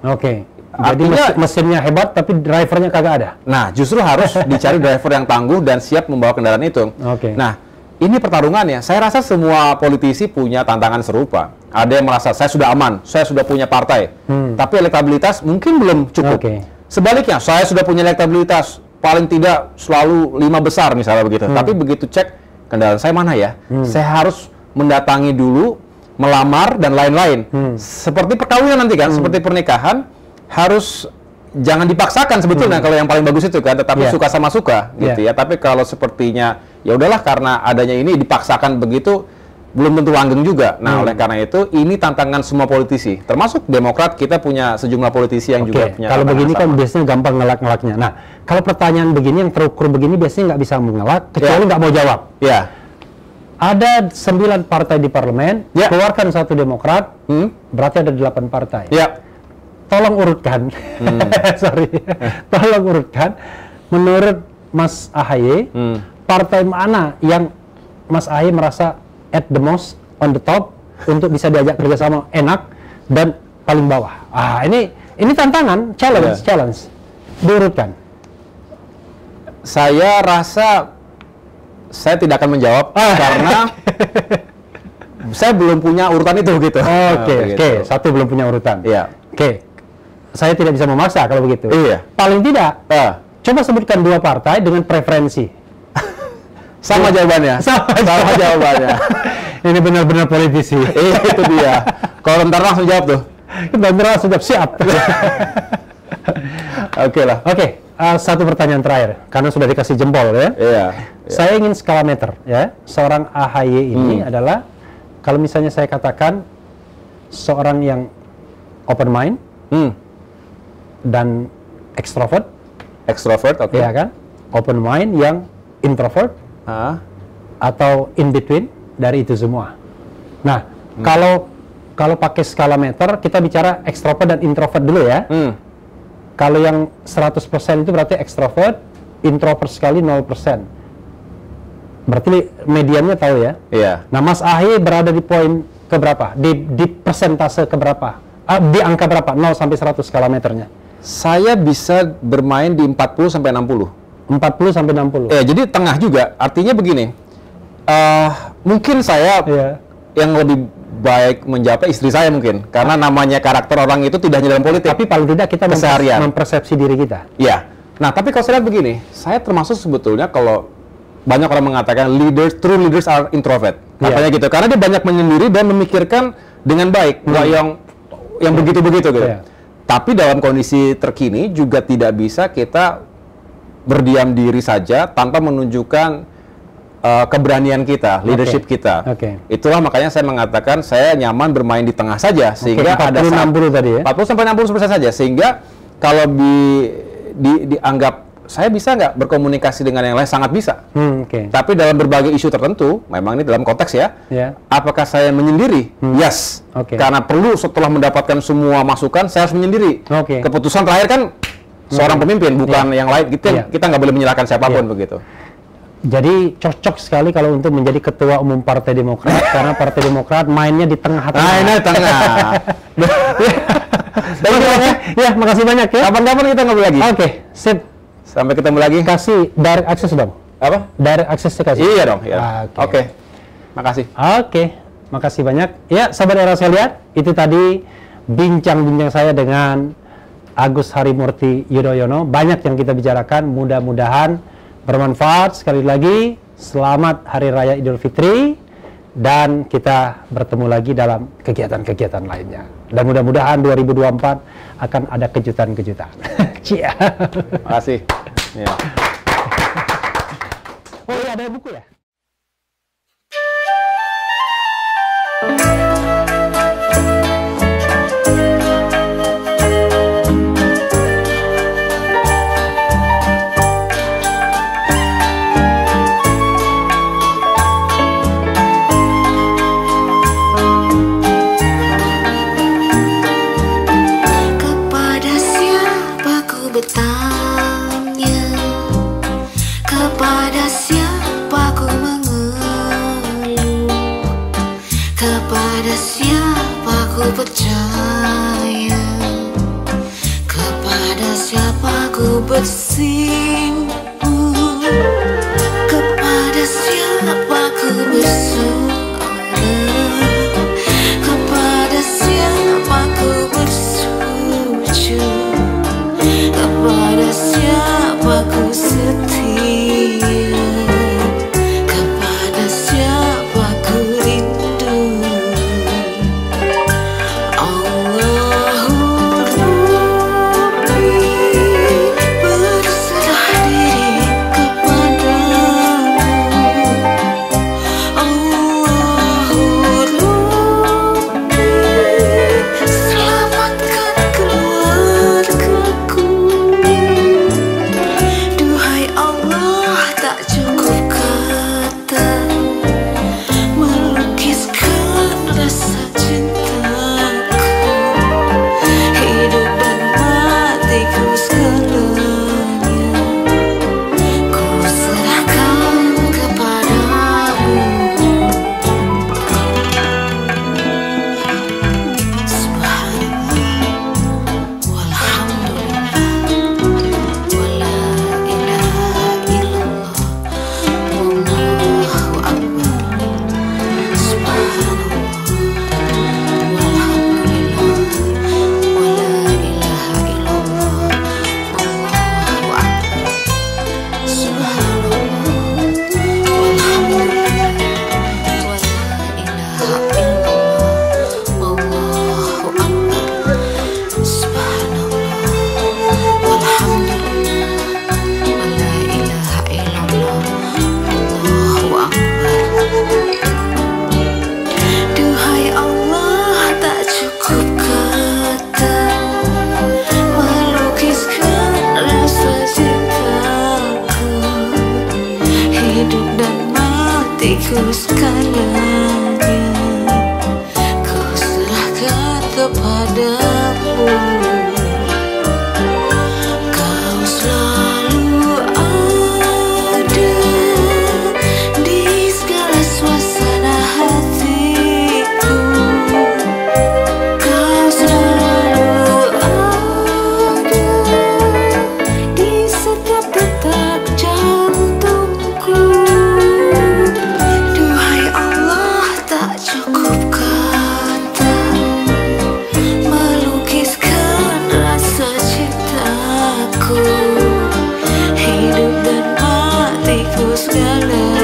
Jadi mesinnya hebat tapi drivernya kagak ada. Nah, justru harus dicari driver yang tangguh dan siap membawa kendaraan itu. Nah, ini pertarungannya. Saya rasa semua politisi punya tantangan serupa. Ada yang merasa saya sudah aman, saya sudah punya partai, tapi elektabilitas mungkin belum cukup. Sebaliknya, saya sudah punya elektabilitas, paling tidak selalu 5 besar misalnya begitu. Tapi begitu cek kendaraan saya mana ya, saya harus mendatangi dulu, melamar dan lain-lain. Seperti perkawinan nanti kan, seperti pernikahan, harus jangan dipaksakan sebetulnya kalau yang paling bagus itu kan, tetapi suka sama suka gitu ya. Tapi kalau sepertinya ya udahlah karena adanya ini dipaksakan begitu, belum tentu langgeng juga. Nah, oleh karena itu ini tantangan semua politisi, termasuk Demokrat. Kita punya sejumlah politisi yang juga punya. Kalau begini kan biasanya gampang ngelak-ngelaknya. Nah, kalau pertanyaan begini yang terukur begini biasanya nggak bisa mengelak kecuali nggak mau jawab. Ada 9 partai di parlemen, keluarkan 1 Demokrat, berarti ada 8 partai. Tolong urutkan, tolong urutkan. Menurut Mas AHY, partai mana yang Mas AHY merasa at the most on the top untuk bisa diajak kerjasama enak dan paling bawah? Ini tantangan, challenge. Diurutkan. Saya rasa saya tidak akan menjawab karena saya belum punya urutan itu gitu. Oke. 1 belum punya urutan. Saya tidak bisa memaksa kalau begitu. Paling tidak, coba sebutkan 2 partai dengan preferensi. Sama jawabannya. Sama jawabannya. Ini benar-benar politisi. Itu dia. Kalau ntar langsung jawab tuh. Tentara langsung jawab, siap. Oke. Satu pertanyaan terakhir, karena sudah dikasih jempol ya. Saya ingin skala meter ya. Seorang AHY ini adalah, kalau misalnya saya katakan seorang yang open mind dan extrovert, ya kan? Open mind yang introvert, atau in between dari itu semua. Nah, kalau pakai skala meter kita bicara extrovert dan introvert dulu ya. Kalau yang 100% itu berarti extrovert, introvert sekali 0%. Berarti mediannya tahu ya? Nah, Mas AHY berada di poin ke berapa? Di persentase ke berapa? Di angka berapa? 0 sampai 100 skala meternya. Saya bisa bermain di 40 sampai 60. 40 sampai 60. Jadi tengah juga. Artinya begini. Mungkin saya yang lebih baik menjawabnya istri saya mungkin, karena namanya karakter orang itu tidak hanya dalam politik. Tapi paling tidak kita mempersepsi diri kita. Nah, tapi kalau saya lihat begini, saya termasuk sebetulnya kalau banyak orang mengatakan true leaders are introvert. Katanya gitu, karena dia banyak menyendiri dan memikirkan dengan baik, nggak yang begitu-begitu gitu. Tapi dalam kondisi terkini juga tidak bisa kita berdiam diri saja tanpa menunjukkan keberanian kita, leadership kita. Itulah makanya saya mengatakan saya nyaman bermain di tengah saja, sehingga 40-60 tadi ya. 40 sampai 60% saja, sehingga kalau dianggap saya bisa nggak berkomunikasi dengan yang lain, sangat bisa. Tapi dalam berbagai isu tertentu, memang ini dalam konteks ya. Apakah saya menyendiri? Yes. Karena perlu setelah mendapatkan semua masukan, saya harus menyendiri. Keputusan terakhir kan seorang pemimpin, bukan yang lain. Kita nggak boleh menyerahkan siapapun begitu. Jadi cocok sekali kalau untuk menjadi ketua umum Partai Demokrat karena Partai Demokrat mainnya di tengah-tengah. Mainnya di tengah. Makasih banyak ya. Kapan-kapan kita ngobrol lagi. Sip. Sampai ketemu lagi. Kasih direct access dong. Apa? Direct access kasih. Iya dong. Makasih. Makasih banyak. Ya, sahabat Era saya lihat, itu tadi bincang-bincang saya dengan Agus Harimurti Yudhoyono. Banyak yang kita bicarakan, mudah-mudahan bermanfaat. Sekali lagi, selamat Hari Raya Idul Fitri, dan kita bertemu lagi dalam kegiatan-kegiatan lainnya. Dan mudah-mudahan 2024 akan ada kejutan-kejutan. Cia. Makasih. Ya. Oh iya, ada buku ya? Percaya kepada siapa ku bersimpuh, kepada siapa ku bersuara, kepada siapa ku bersujud, kepada siapa ku setia, kepada siapa ku rindu. Ku segalanya ku serahkan kepadamu. Kau selalu ada di segala suasana hatiku. Kau selalu ada di setiap detak jantungku. Cukup kata melukiskan rasa cintaku, hidup dan matiku segala.